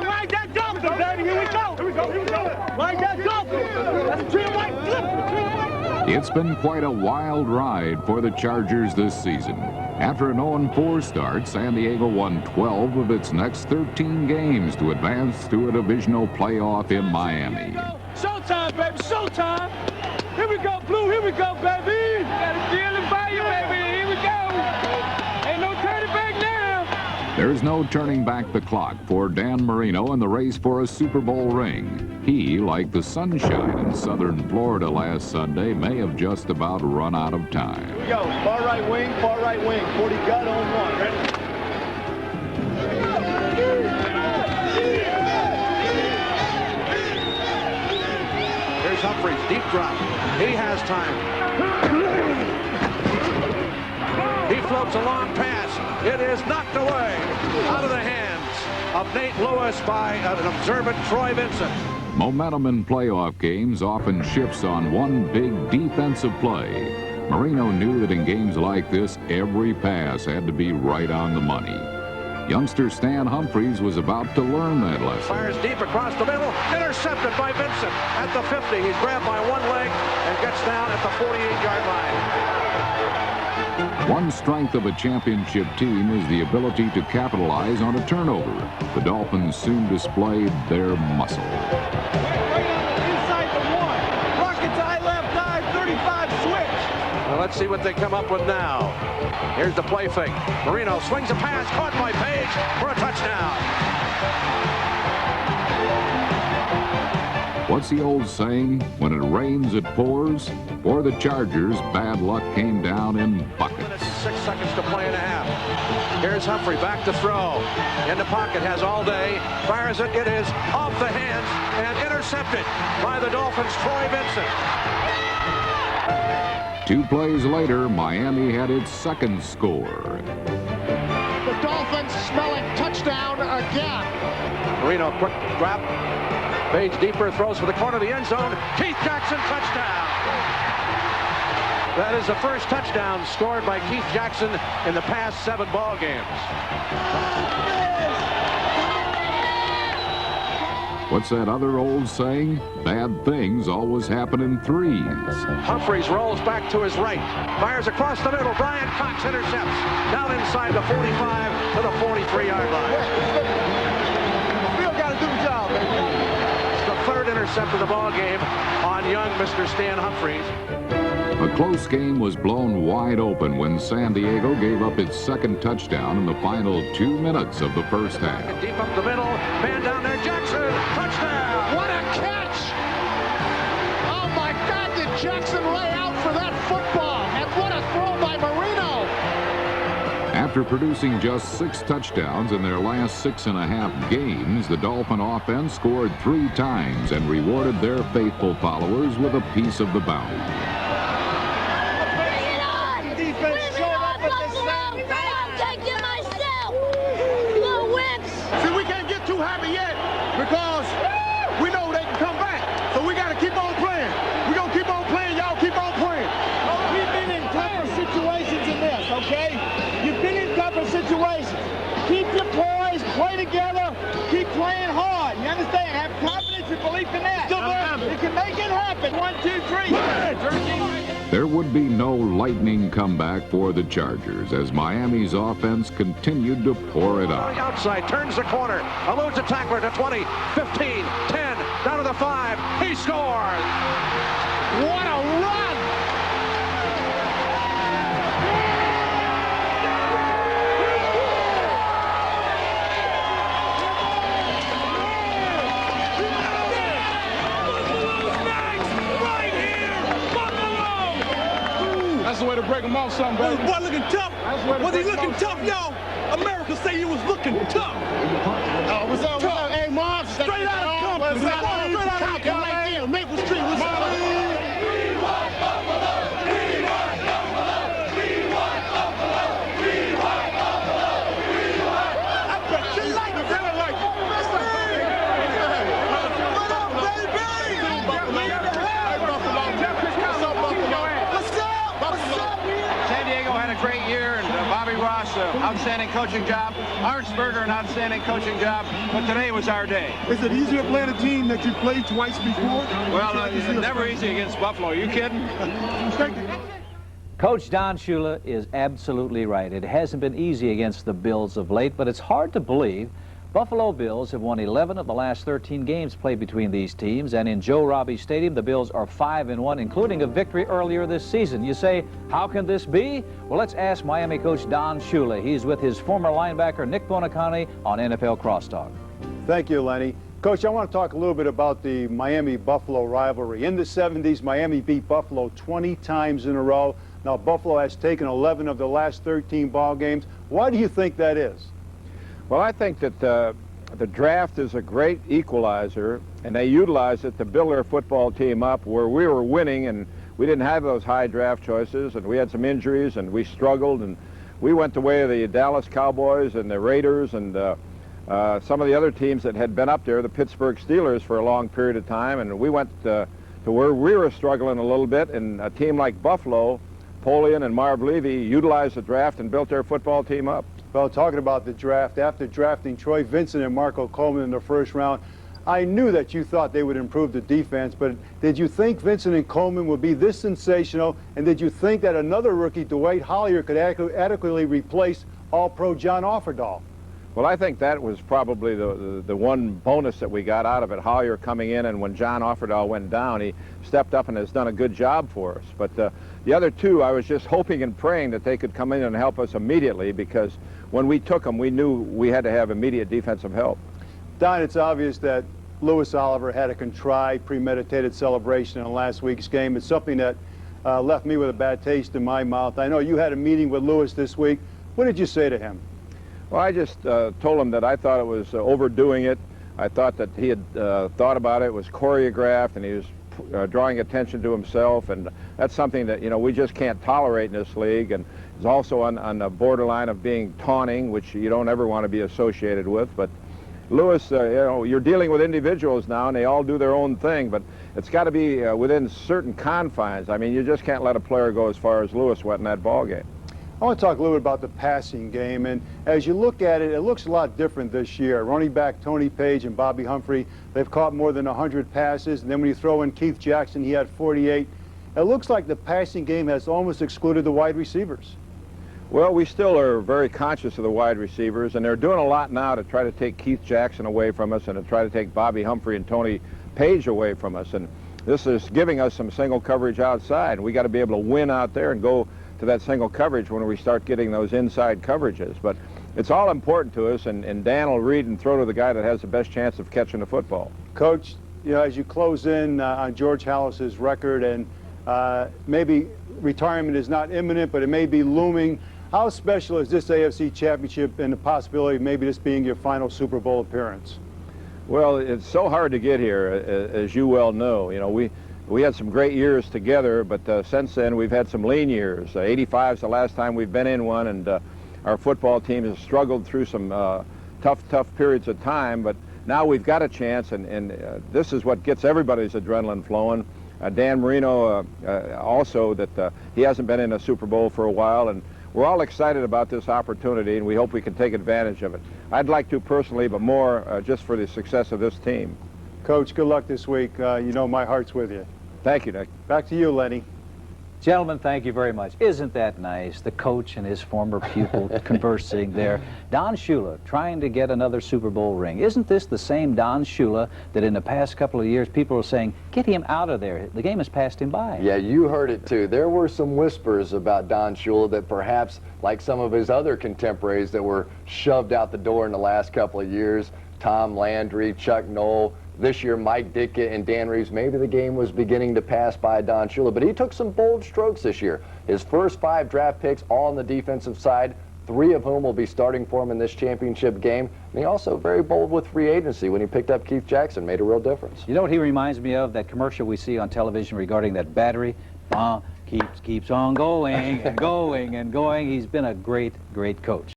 Ride that Dolphin, baby. Here we go. Here we go. Here we go. Ride that Dolphin. That's a tree of white flip. It's been quite a wild ride for the Chargers this season. After an 0-4 start, San Diego won 12 of its next 13 games to advance to a divisional playoff in Miami. Showtime, baby. Showtime. Here we go, Blue. Here we go, baby. Got a deal in value, baby. Here we go. Ain't no turning back now. There's no turning back the clock for Dan Marino in the race for a Super Bowl ring. He, like the sunshine in southern Florida last Sunday, may have just about run out of time. Here we go. Far right wing, 40 gut on one. Ready? Here's Humphries, deep drop. He has time. He floats a long pass. It is knocked away out of the hands of Nate Lewis by an observant Troy Vincent. Momentum in playoff games often shifts on one big defensive play. Marino knew that in games like this, every pass had to be right on the money. Youngster Stan Humphries was about to learn that lesson. Fires deep across the middle, intercepted by Vincent at the 50. He's grabbed by one leg and gets down at the 48-yard line. One strength of a championship team is the ability to capitalize on a turnover. The Dolphins soon displayed their muscle. Inside the one. Rockets eye left eye, 35 switch. Well, let's see what they come up with now. Here's the play fake. Marino swings a pass, caught by Page for a touchdown. What's the old saying? When it rains, it pours. For the Chargers, bad luck came down in buckets. 6 seconds to play and a half. Here's Humphrey back to throw. In the pocket, has all day. Fires it. It is off the hands and intercepted by the Dolphins' Troy Vincent. 2 plays later, Miami had its second score. The Dolphins smelling touchdown again. Marino, quick drop. Page deeper, throws for the corner of the end zone. Keith Jackson, touchdown. That is the first touchdown scored by Keith Jackson in the past 7 ball games. What's that other old saying? Bad things always happen in threes. Humphries rolls back to his right. Fires across the middle. Brian Cox intercepts. Down inside the 45 to the 43-yard line. Still got to do the job, baby. It's the 3rd intercept of the ball game on young Mr. Stan Humphries. A close game was blown wide open when San Diego gave up its second touchdown in the final 2 minutes of the first half. Deep up the middle. Man down there. Jackson. Touchdown. What a catch! Oh my God, did Jackson lay out for that football? And what a throw by Marino! After producing just 6 touchdowns in their last 6.5 games, the Dolphin offense scored 3 times and rewarded their faithful followers with a piece of the bounty. Because we know they can come back. So we got to keep on playing. We're going to keep on playing. Y'all keep on playing. We've been in tougher situations in this, okay? You've been in tougher situations. Keep your poise, play together, keep playing hard. You understand? Have confidence and belief in that. You can make it happen. 1, 2, 3. There would be no lightning comeback for the Chargers as Miami's offense continued to pour it on. Outside, turns the corner, eludes a tackler to 20, 15, 10, down to the 5. He scores! What a run! That's the way to break them off, son, baby. Boy, looking tough. Was he looking tough, y'all? America say he was looking tough. What's up? Hey, Mom. Straight out of Compton. Straight out of Compton. Right there, Maple Street. What's up? outstanding coaching job. Arnsberger, an outstanding coaching job. But today was our day. Is it easier playing a team that you played twice before? Well, it's never easy against Buffalo. Are you kidding? Thank you. Coach Don Shula is absolutely right. It hasn't been easy against the Bills of late, but it's hard to believe. Buffalo Bills have won 11 of the last 13 games played between these teams, and in Joe Robbie Stadium, the Bills are 5-1, including a victory earlier this season. You say, how can this be? Well, let's ask Miami coach Don Shula. He's with his former linebacker Nick Bonacani on NFL Crosstalk. Thank you, Lenny. Coach, I want to talk a little bit about the Miami-Buffalo rivalry. In the 70s, Miami beat Buffalo 20 times in a row. Now, Buffalo has taken 11 of the last 13 ball games. Why do you think that is? Well, I think that the draft is a great equalizer, and they utilized it to build their football team up where we were winning, and we didn't have those high draft choices, and we had some injuries, and we struggled, and we went the way of the Dallas Cowboys and the Raiders and some of the other teams that had been up there, the Pittsburgh Steelers, for a long period of time, and we went to where we were struggling a little bit, and a team like Buffalo, Polian and Marv Levy utilized the draft and built their football team up. Well, talking about the draft, after drafting Troy Vincent and Marco Coleman in the first round, I knew that you thought they would improve the defense, but did you think Vincent and Coleman would be this sensational, and did you think that another rookie, Dwight Hollier, could adequately replace All-Pro John Offerdahl? Well, I think that was probably the one bonus that we got out of it, Hollier coming in, and when John Offerdahl went down, he stepped up and has done a good job for us. But the other two, I was just hoping and praying that they could come in and help us immediately, because when we took them, we knew we had to have immediate defensive help. Don, it's obvious that Louis Oliver had a contrived, premeditated celebration in last week's game. It's something that left me with a bad taste in my mouth. I know you had a meeting with Louis this week. What did you say to him? Well, I just told him that I thought it was overdoing it. I thought that he had thought about it. It was choreographed, and he was drawing attention to himself, and that's something that, you know, we just can't tolerate in this league, and is also on the borderline of being taunting, which you don't ever want to be associated with. But Louis, you know, you're dealing with individuals now, and they all do their own thing, but it's got to be within certain confines. I mean, you just can't let a player go as far as Louis went in that ball game. I want to talk a little bit about the passing game, and as you look at it, it looks a lot different this year. Running back Tony Page and Bobby Humphrey, they've caught more than 100 passes, and then when you throw in Keith Jackson, he had 48. It looks like the passing game has almost excluded the wide receivers. Well, we still are very conscious of the wide receivers, and they're doing a lot now to try to take Keith Jackson away from us and to try to take Bobby Humphrey and Tony Page away from us. And this is giving us some single coverage outside. We got to be able to win out there and go to that single coverage when we start getting those inside coverages. But it's all important to us, and Dan will read and throw to the guy that has the best chance of catching the football. Coach, you know, as you close in on George Halas's record, and maybe retirement is not imminent, but it may be looming, how special is this AFC championship and the possibility of maybe this being your final Super Bowl appearance? Well, it's so hard to get here, as you well know. You know, we had some great years together, but since then we've had some lean years. 85 is the last time we've been in one, and our football team has struggled through some tough periods of time, but now we've got a chance, and this is what gets everybody's adrenaline flowing. Dan Marino also, that he hasn't been in a Super Bowl for a while, and we're all excited about this opportunity, and we hope we can take advantage of it. I'd like to personally, but more just for the success of this team. Coach, good luck this week. You know my heart's with you. Thank you, Nick. Back to you, Lenny. Gentlemen, thank you very much. Isn't that nice? The coach and his former pupil conversing there. Don Shula trying to get another Super Bowl ring. Isn't this the same Don Shula that in the past couple of years people are saying, get him out of there. The game has passed him by. Yeah, you heard it too. There were some whispers about Don Shula that perhaps, like some of his other contemporaries that were shoved out the door in the last couple of years, Tom Landry, Chuck Noll, this year Mike Ditka and Dan Reeves, maybe the game was beginning to pass by Don Shula, but he took some bold strokes this year. His first 5 draft picks all on the defensive side, 3 of whom will be starting for him in this championship game. And he also very bold with free agency when he picked up Keith Jackson, made a real difference. You know what he reminds me of? That commercial we see on television regarding that battery. Keeps on going and going and going. He's been a great coach.